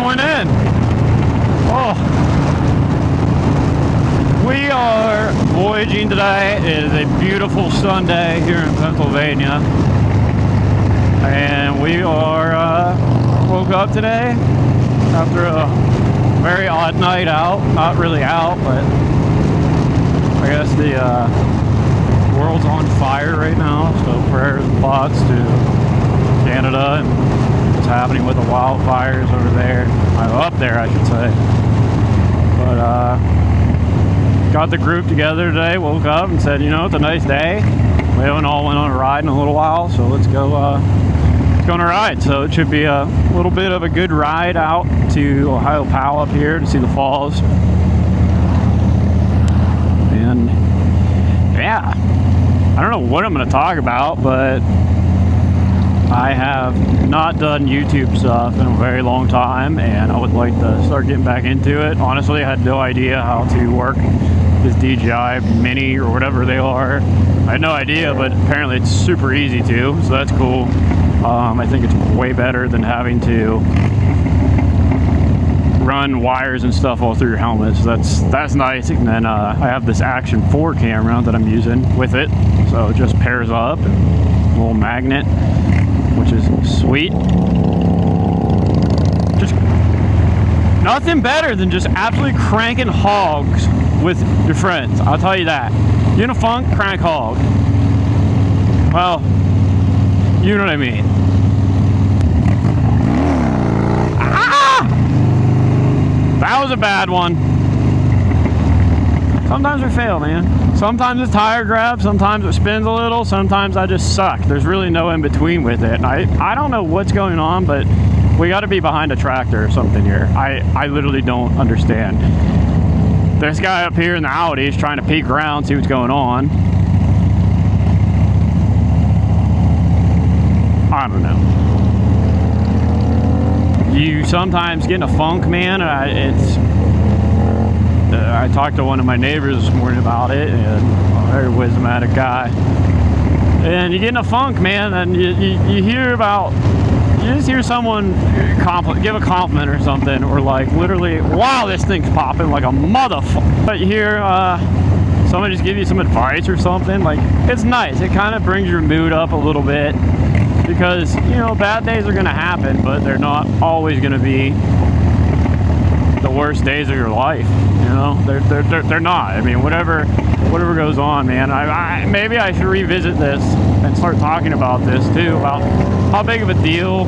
going in. Oh, we are voyaging today. It is a beautiful Sunday here in Pennsylvania, and we are woke up today after a very odd night out. Not really out, but I guess the world's on fire right now, so prayers and thoughts to Canada and what's happening with the wildfires over there. Up there, I should say. But got the group together today, woke up and said, you know, it's a nice day. We haven't all went on a ride in a little while, so let's go on a ride. So it should be a little bit of a good ride out to Ohio Powell up here to see the falls. And yeah, I don't know what I'm going to talk about, but I have not done YouTube stuff in a very long time, and I would like to start getting back into it. Honestly, I had no idea how to work this DJI Mini or whatever they are. I had no idea, but apparently it's super easy to, so that's cool. I think it's way better than having to run wires and stuff all through your helmet, so that's nice. And then I have this Action 4 camera that I'm using with it, so it just pairs up, and a little magnet, which is sweet. Just nothing better than just absolutely cranking hogs with your friends, I'll tell you that. You in a funk, crank hog. Well, you know what I mean. Ah! That was a bad one. Sometimes we fail, man. Sometimes it's tire grab, sometimes it spins a little, sometimes I just suck. There's really no in between with it. I don't know what's going on, but we got to be behind a tractor or something here. I literally don't understand. This guy up here in the Audi is trying to peek around, see what's going on. I don't know. You sometimes get in a funk, man. I talked to one of my neighbors this morning about it, and a very wisdomatic guy. And you get in a funk, man, and you just hear someone give a compliment or something, or like literally, wow, this thing's popping like a motherfucker. But you hear somebody just give you some advice or something, like, it's nice. It kind of brings your mood up a little bit, because, you know, bad days are going to happen, but they're not always going to be the worst days of your life. You know, they're not. I mean, whatever goes on, man. Maybe I should revisit this and start talking about this too, about how big of a deal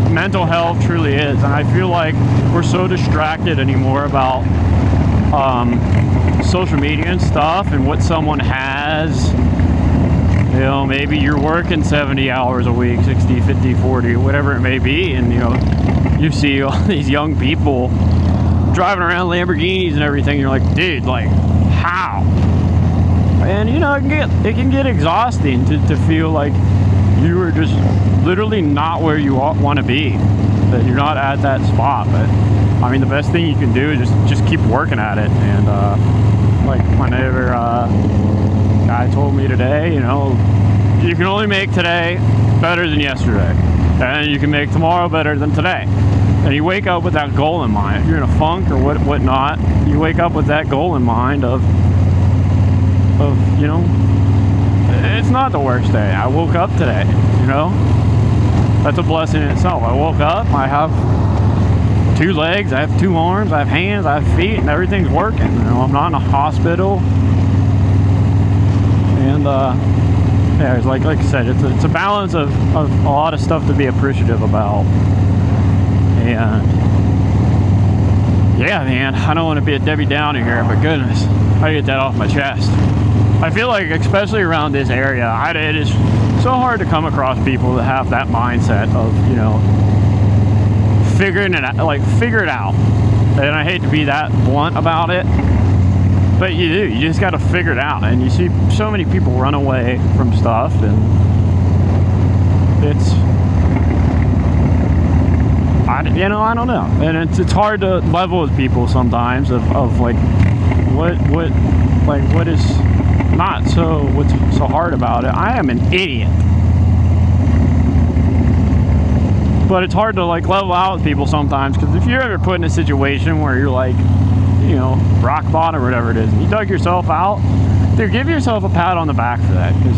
mental health truly is. And I feel like we're so distracted anymore about social media and stuff and what someone has. You know, maybe you're working 70 hours a week, 60, 50, 40, whatever it may be, and you know, you see all these young people driving around Lamborghinis and everything. You're like, dude, like, how? And you know, it can get exhausting to feel like you are just literally not where you want to be, that you're not at that spot. But I mean, the best thing you can do is just keep working at it. And like my neighbor guy told me today, you know, you can only make today better than yesterday, and you can make tomorrow better than today. And you wake up with that goal in mind. If you're in a funk or whatnot, you wake up with that goal in mind of you know, it's not the worst day. I woke up today, you know, that's a blessing in itself. I woke up, I have 2 legs, I have 2 arms, I have hands, I have feet, and everything's working. You know, I'm not in a hospital. And yeah, it's like I said, it's a balance of a lot of stuff to be appreciative about. And yeah, man, I don't want to be a Debbie Downer here, but goodness, I get that off my chest. I feel like, especially around this area, it is so hard to come across people that have that mindset of, you know, figure it out. And I hate to be that blunt about it, but you do. You just got to figure it out. And you see so many people run away from stuff, and it's, I don't know. And it's hard to level with people sometimes of like, what is not so, what's so hard about it. I am an idiot. But it's hard to like level out with people sometimes, because if you're ever put in a situation where you're like, you know, rock bottom or whatever it is, and you dug yourself out, dude, give yourself a pat on the back for that, because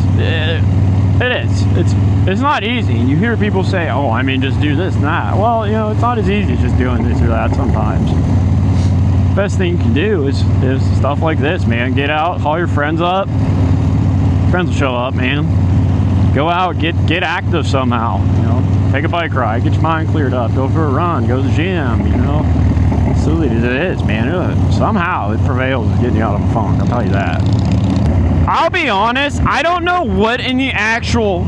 it's not easy. You hear people say, oh, I mean, just do this and that. Well, you know, it's not as easy as just doing this or that sometimes. Best thing you can do is stuff like this, man. Get out, call your friends up. Friends will show up, man. Go out, get active somehow, you know. Take a bike ride, get your mind cleared up, go for a run, go to the gym, you know. As silly as it is, man, somehow it prevails getting you out of a funk, I'll tell you that. I'll be honest, I don't know what in the actual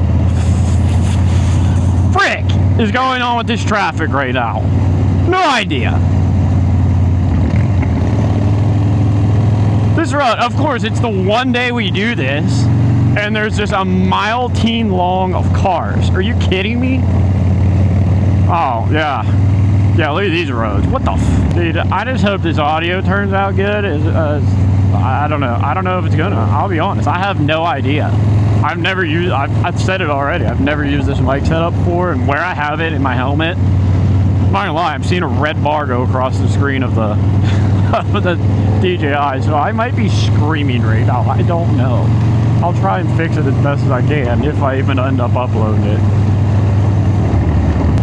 frick is going on with this traffic right now. No idea. This road, of course, it's the one day we do this, and there's just a mile-teen long of cars. Are you kidding me? Oh, yeah. Yeah, look at these roads. What the dude, I just hope this audio turns out good. I don't know. I don't know if it's gonna. I'll be honest. I have no idea. I've said it already. I've never used this mic setup before, and where I have it in my helmet, I'm not gonna lie, I'm seeing a red bar go across the screen of the of the DJI, so I might be screaming right now. I don't know. I'll try and fix it as best as I can if I even end up uploading it.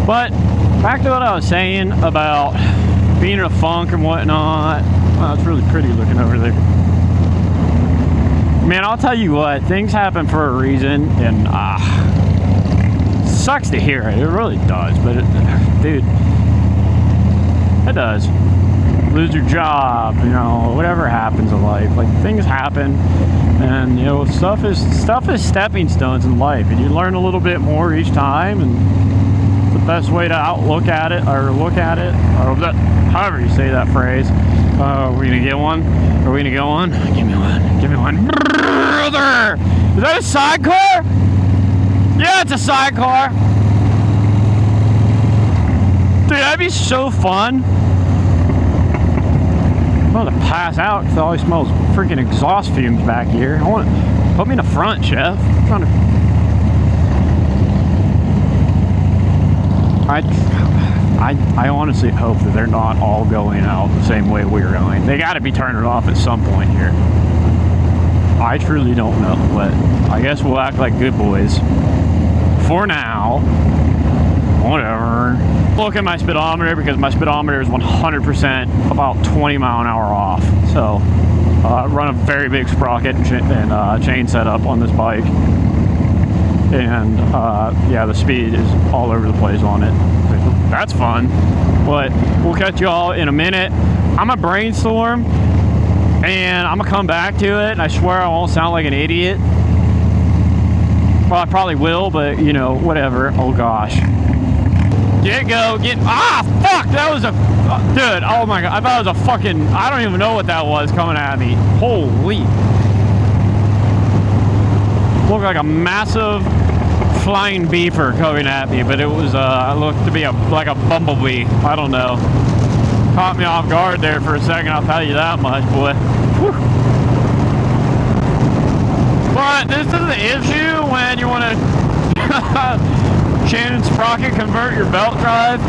But back to what I was saying about being in a funk and whatnot. Wow, it's really pretty looking over there. Man, I'll tell you what, things happen for a reason, and sucks to hear it. It really does, but dude, it does. Lose your job, you know, whatever happens in life. Like, things happen, and you know, stuff is stepping stones in life, and you learn a little bit more each time, and the best way to look at it, or however you say that phrase. Are we gonna get one? Are we gonna get one? Give me one. Give me one. Brother! Is that a sidecar? Yeah, it's a sidecar. Dude, that'd be so fun. I'm about to pass out because it always smells freaking exhaust fumes back here. I want to put me in the front, Chef. I'm trying to. I honestly hope that they're not all going out the same way we're going. They got to be turning it off at some point here. I truly don't know, but I guess we'll act like good boys for now. Whatever. Look at my speedometer, because my speedometer is 100% about 20 mile an hour off. So I run a very big sprocket and chain setup on this bike, and yeah, the speed is all over the place on it. That's fun, but we'll catch y'all in a minute. I'm gonna brainstorm, and I'm gonna come back to it, and I swear I won't sound like an idiot. Well, I probably will, but you know, whatever. Oh gosh. Fuck, that was a, dude, oh my god, I thought it was a fucking, I don't even know what that was coming at me. Holy. Looked like a massive flying beaver coming at me, but it was, looked to be like a bumblebee. I don't know. Caught me off guard there for a second, I'll tell you that much, boy. Whew. But this is the issue when you want to Shannon Sprocket convert your belt drive.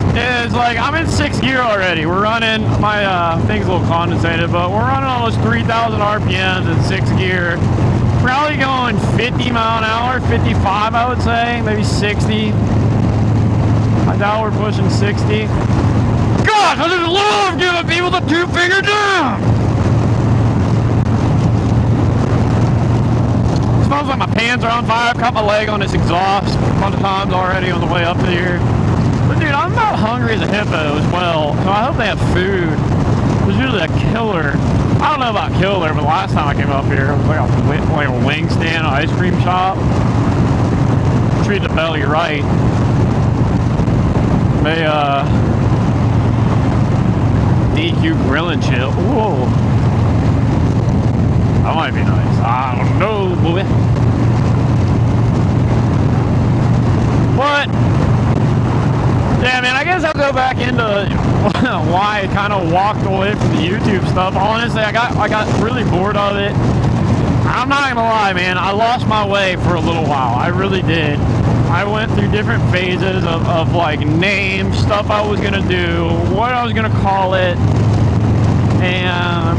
Is like, I'm in 6th gear already. We're running, my thing's a little condensated, but we're running almost 3,000 RPMs in 6th gear. Probably going 50 mile an hour, 55 I would say, maybe 60. I doubt we're pushing 60. Gosh, I just love giving people the 2-finger down! Smells like my pants are on fire. I've caught my leg on this exhaust a bunch of times already on the way up to here. But dude, I'm about hungry as a hippo as well, so I hope they have food. There's usually a killer. I don't know about killer, but last time I came up here, it was like a wing stand, an ice cream shop. Treat the belly right. They DQ grill and chill. Whoa. That might be nice. I don't know, boy. But yeah, man, I guess I'll go back into why I kind of walked away from the YouTube stuff. Honestly, I got really bored of it. I'm not gonna lie, man. I lost my way for a little while. I really did. I went through different phases of like names, stuff I was gonna do, what I was gonna call it, and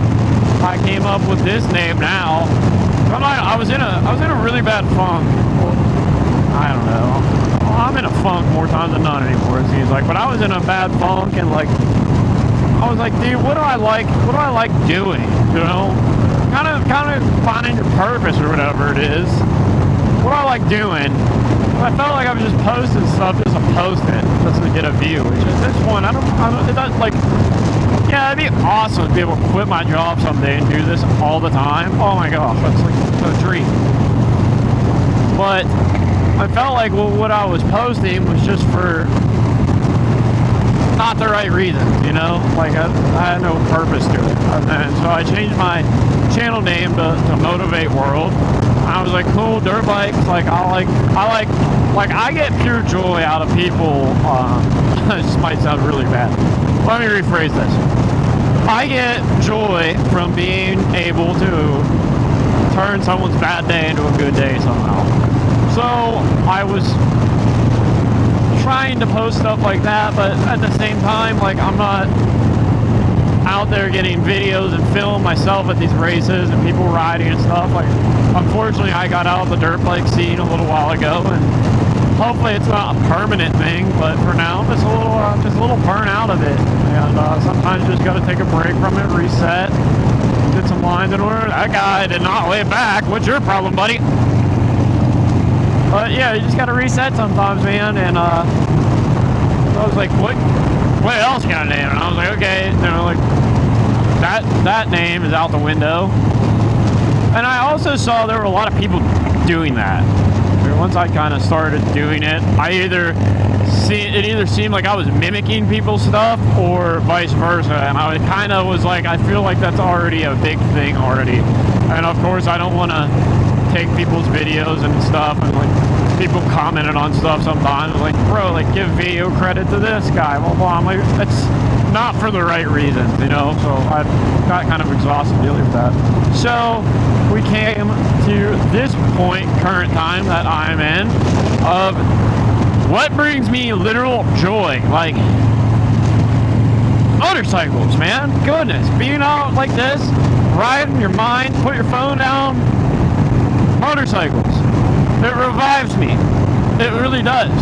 I came up with this name now. I was in a really bad funk. I don't know. I'm in a funk more times than not anymore, it seems like. But I was in a bad funk, and like, I was like, dude, what do I like doing? You know, kind of finding your purpose or whatever it is. What do I like doing? I felt like I was just posting stuff just to post it, just to get a view. Which at this point, I don't, it doesn't like. Yeah, it'd be awesome to be able to quit my job someday and do this all the time. Oh my gosh, that's like a dream. But I felt like what I was posting was just for not the right reasons, you know? Like I had no purpose to it. And so I changed my channel name to Motivate World. I was like, cool, dirt bikes. Like I get pure joy out of people. This might sound really bad. Let me rephrase this. I get joy from being able to turn someone's bad day into a good day somehow. So I was trying to post stuff like that, but at the same time, like, I'm not out there getting videos and film myself at these races and people riding and stuff. Like, unfortunately, I got out of the dirt bike scene a little while ago, and hopefully it's not a permanent thing, but for now, I'm just a little burnt out of it. And sometimes you just got to take a break from it, reset, get some lines in order. That guy did not lay back. What's your problem, buddy? But yeah, you just got to reset sometimes, man. And I was like, what else can I name? And I was like, okay, you know, like that name is out the window. And I also saw there were a lot of people doing that. Once I kind of started doing it, it either seemed like I was mimicking people's stuff or vice versa, and I kind of was like, I feel like that's already a big thing already. And of course, I don't want to take people's videos and stuff, and like people commented on stuff sometimes, like, bro, like, give video credit to this guy, blah blah. I'm like, that's not for the right reasons, you know. So I got kind of exhausted dealing with that. So we came to this point, current time that I'm in, of what brings me literal joy. Like, motorcycles, man. Goodness, being out like this, riding your mind, put your phone down. Motorcycles. It revives me. It really does.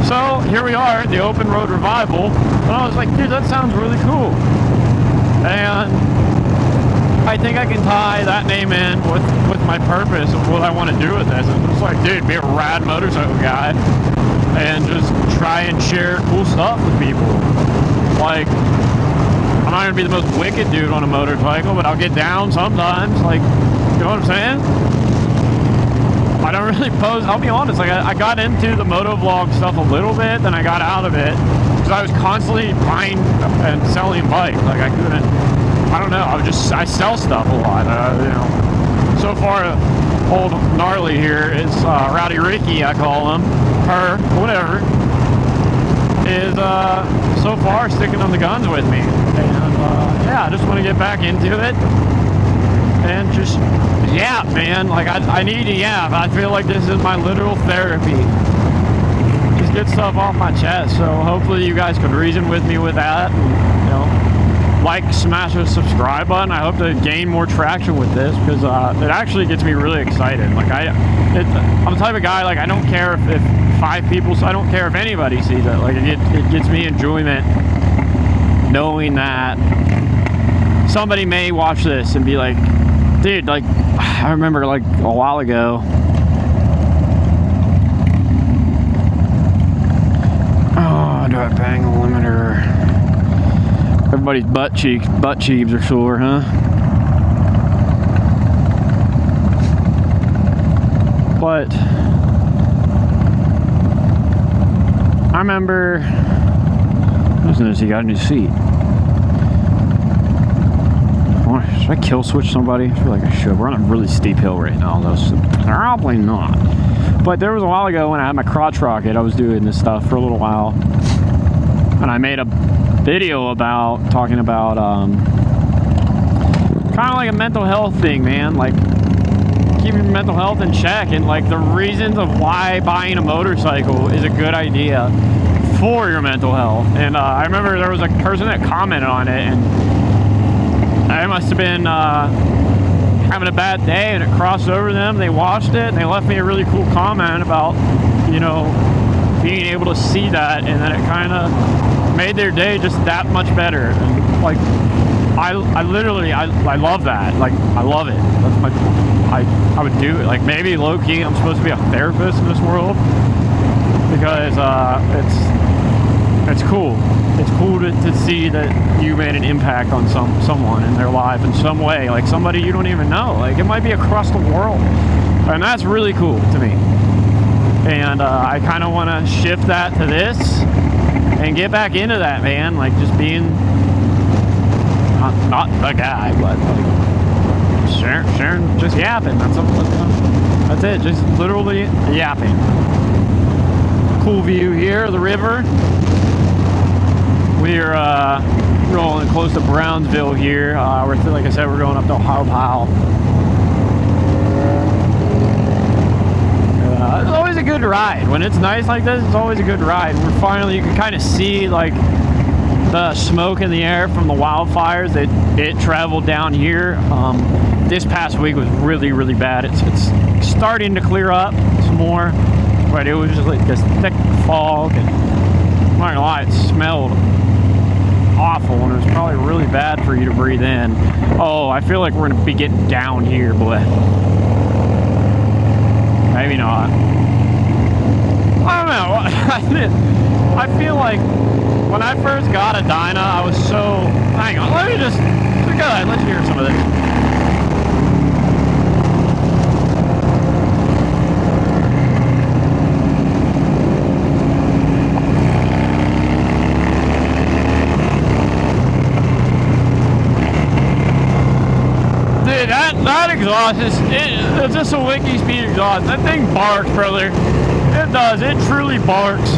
So here we are, the open road revival, and I was like, dude, that sounds really cool. And I think I can tie that name in with my purpose of what I want to do with this. It's just like, dude, be a rad motorcycle guy and just try and share cool stuff with people. Like, I'm not gonna be the most wicked dude on a motorcycle, but I'll get down sometimes. Like, you know what I'm saying? I don't really post. I'll be honest, like, I got into the moto vlog stuff a little bit, then I got out of it because I was constantly buying and selling bikes. Like, I couldn't, I don't know, I sell stuff a lot, you know. So far, old gnarly here is Rowdy Ricky, I call him, her, whatever, is so far sticking on the guns with me. And yeah, I just want to get back into it and just yap, man. Like, I need to yap. I feel like this is my literal therapy. Just get stuff off my chest. So hopefully you guys could reason with me with that. And, you know, like, smash the subscribe button. I hope to gain more traction with this because it actually gets me really excited. Like, I'm the type of guy, like, I don't care if 5 people, so I don't care if anybody sees it. Like, it gets me enjoyment knowing that somebody may watch this and be like, dude, like, I remember, like, a while ago, oh, do I bang the limiter? Everybody's butt cheeks are sore, huh? But I remember, listen to this, he got a new seat. Should I kill switch somebody? I feel like I should. We're on a really steep hill right now, though, so probably not. But there was a while ago when I had my crotch rocket, I was doing this stuff for a little while. And I made a video about talking about kind of like a mental health thing, man. Like, keeping your mental health in check, and like the reasons of why buying a motorcycle is a good idea for your mental health. And I remember there was a person that commented on it, and I must have been having a bad day, and it crossed over them. They watched it and they left me a really cool comment about, you know, being able to see that, and then it kind of made their day just that much better. And like I literally love that. Like I love it. That's my I would do it. Like maybe low key I'm supposed to be a therapist in this world, because it's cool. It's cool to see that you made an impact on someone in their life in some way, like somebody you don't even know. Like it might be across the world, and that's really cool to me. And I kind of want to shift that to this and get back into that, man. Like just being not the guy, but like sharing, just yapping. That's it. Just literally yapping. Cool view here of the river. We're rolling close to Brownsville here. We're, like I said, we're going up to Ohio. It's always a good ride. When it's nice like this, it's always a good ride. We're finally, you can kind of see like the smoke in the air from the wildfires that it traveled down here. This past week was really, really bad. It's starting to clear up some more, but it was just like this thick fog, and I'm not gonna lie, it smelled awful, and it was probably really bad for you to breathe in. Oh, I feel like we're gonna be getting down here, boy. Maybe not. I don't know. I feel like when I first got a Dyna, I was so... Hang on, let me just... Go ahead, let's hear some of this. That exhaust it's just a wiki speed exhaust. That thing barks, brother. It does. It truly barks.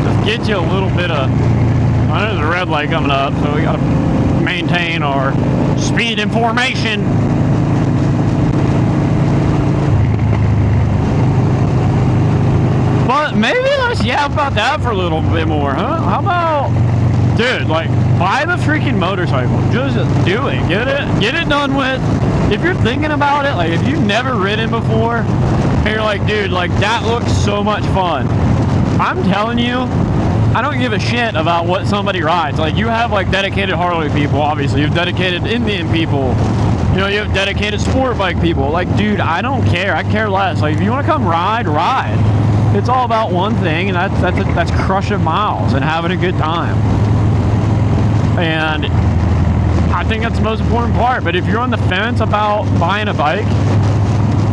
Just get you a little bit of... Oh, there's a red light coming up, so we gotta maintain our speed information. But maybe let's yap about that for a little bit more, huh? How about, dude, like, buy the freaking motorcycle. Just do it. Get it done with. If you're thinking about it, like, if you've never ridden before, and you're like, dude, like, that looks so much fun. I'm telling you, I don't give a shit about what somebody rides. Like, you have, like, dedicated Harley people, obviously. You have dedicated Indian people. You know, you have dedicated sport bike people. Like, dude, I don't care. I care less. Like, if you want to come ride, ride. It's all about one thing, and that's crushing miles and having a good time. And I think that's the most important part. But if you're on the fence about buying a bike,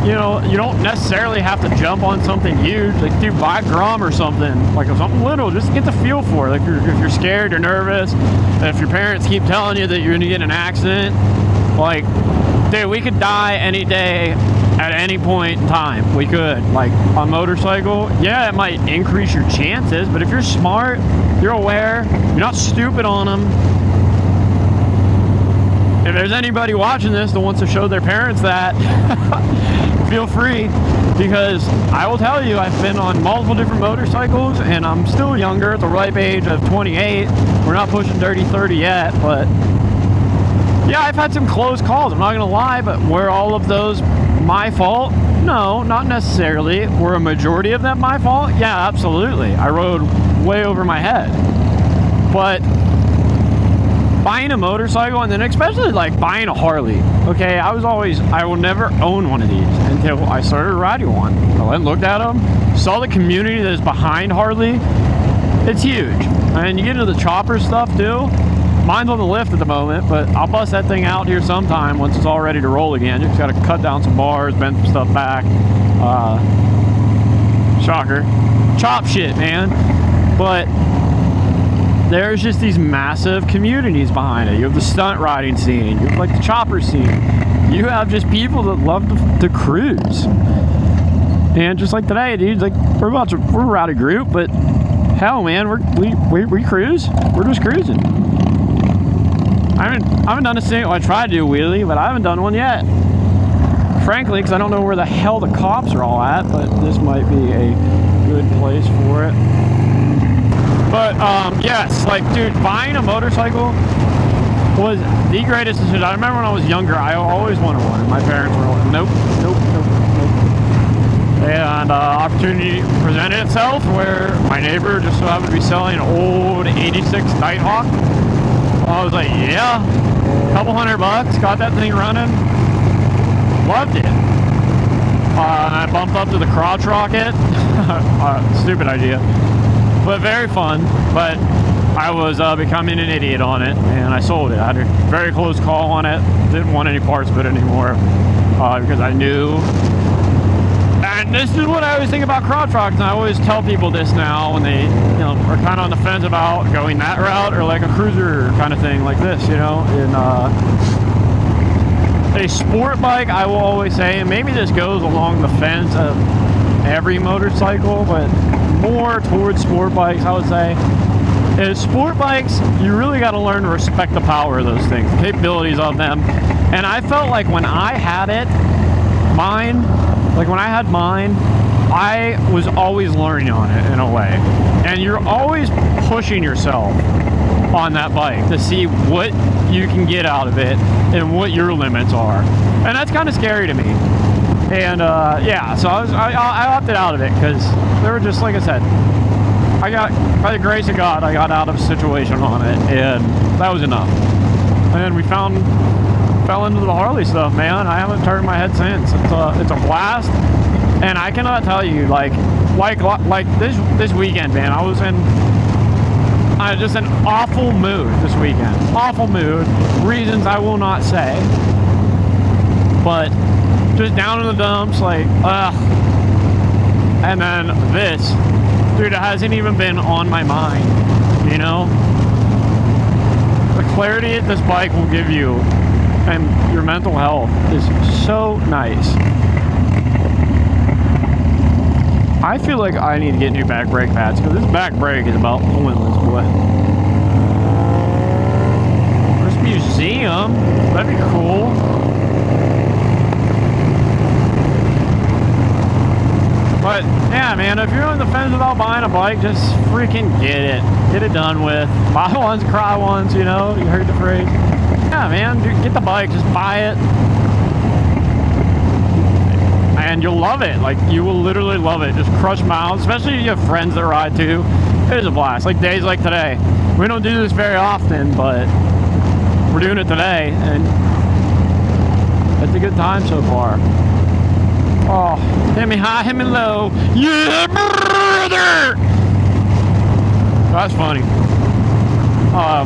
you know, you don't necessarily have to jump on something huge. Like, dude, buy a Grum or something, like something little, just to get the feel for it. Like, if you're scared, you're nervous, and if your parents keep telling you that you're gonna get in an accident, like, dude, we could die any day. At any point in time, we could. Like, on a motorcycle, yeah, it might increase your chances, but if you're smart, you're aware, you're not stupid on them. If there's anybody watching this that wants to show their parents that, feel free, because I will tell you, I've been on multiple different motorcycles, and I'm still younger, at the ripe age of 28. We're not pushing dirty 30 yet, but yeah, I've had some close calls, I'm not gonna lie, but were all of those my fault? No, not necessarily. Were a majority of them my fault? Yeah, absolutely. I rode way over my head. But buying a motorcycle, and then especially like buying a Harley, okay, I will never own one of these until I started riding one. I went and looked at them, saw the community that is behind Harley. It's huge. And you get into the chopper stuff too. Mine's on the lift at the moment, but I'll bust that thing out here sometime once it's all ready to roll again. You just got to cut down some bars, bend some stuff back. Shocker. Chop shit, man. But there's just these massive communities behind it. You have the stunt riding scene. You have like the chopper scene. You have just people that love to cruise. And just like today, dude, like we're a rowdy group, but hell, man, we cruise. We're just cruising. I haven't done a single. I tried to do a wheelie, but I haven't done one yet. Frankly, because I don't know where the hell the cops are all at, but this might be a good place for it. But yes, like, dude, buying a motorcycle was the greatest decision. I remember when I was younger, I always wanted one. My parents were like, nope. And opportunity presented itself where my neighbor just so happened to be selling an old 86 Nighthawk. I was like, yeah, couple $100, got that thing running, loved it. I bumped up to the crotch rocket. Stupid idea, but very fun. But I was becoming an idiot on it, and I sold it. I had a very close call on it. Didn't want any parts of it anymore because I knew. And this is what I always think about crotch rockets, and I always tell people this now when they, are kind of on the fence about going that route or like a cruiser kind of thing like this, In a sport bike, I will always say, and maybe this goes along the fence of every motorcycle, but more towards sport bikes, I would say, is sport bikes, you really got to learn to respect the power of those things, the capabilities of them. And I felt like when I had mine, I was always learning on it in a way. And you're always pushing yourself on that bike to see what you can get out of it and what your limits are. And that's kind of scary to me. And yeah, so I opted out of it because they were just, like I said, by the grace of God, I got out of a situation on it, and that was enough. And we fell into the Harley stuff, man. I haven't turned my head since. It's a blast, and I cannot tell you, like this weekend, man. I was in just an awful mood this weekend. Awful mood. Reasons I will not say, but just down in the dumps, like, ugh. And then this, dude, it hasn't even been on my mind, The clarity that this bike will give you and your mental health is so nice. I feel like I need to get new back brake pads because this back brake is about pointless, boy. There's a museum. That'd be cool. But yeah, man, if you're on the fence about buying a bike, just freaking get it. Get it done with. Buy once, cry once, you heard the phrase. Yeah, man, dude, get the bike, just buy it. And you'll love it. Like, you will literally love it. Just crush miles, especially if you have friends that ride too. It is a blast. Like days like today. We don't do this very often, but we're doing it today, and it's a good time so far. Oh, hit me high, hit me low. Yeah, brother! That's funny. I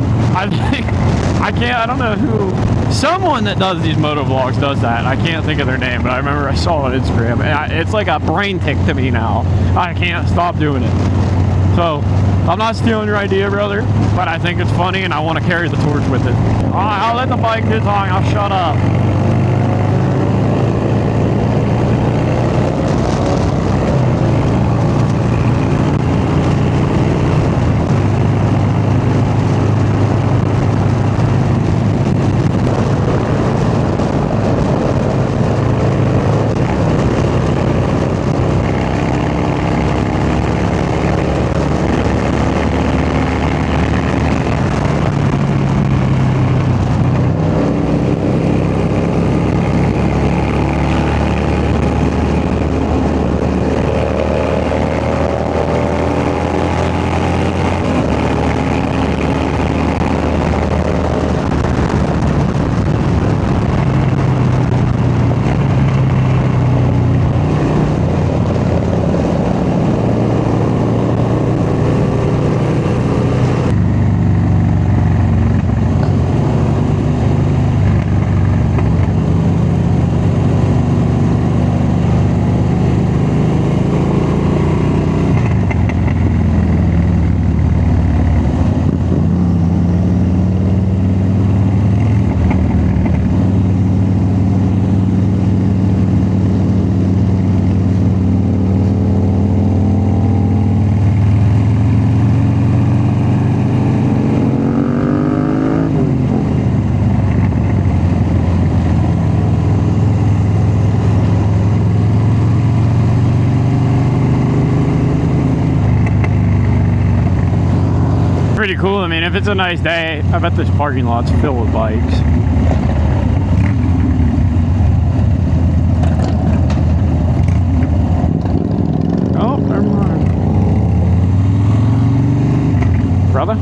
don't know who, someone that does these moto vlogs does that. I can't think of their name, but I remember I saw it on Instagram. And it's like a brain tick to me now. I can't stop doing it. So, I'm not stealing your idea, brother, but I think it's funny and I want to carry the torch with it. I'll let the bike do talking, I'll shut up. pretty cool. I mean, if it's a nice day, I bet this parking lot's filled with bikes. Oh, never mind. Brother?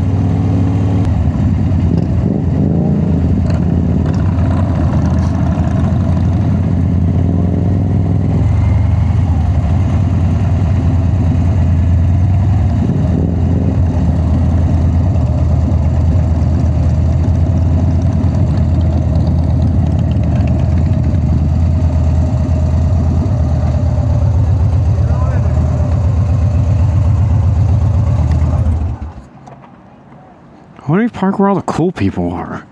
Why don't you park where all the cool people are?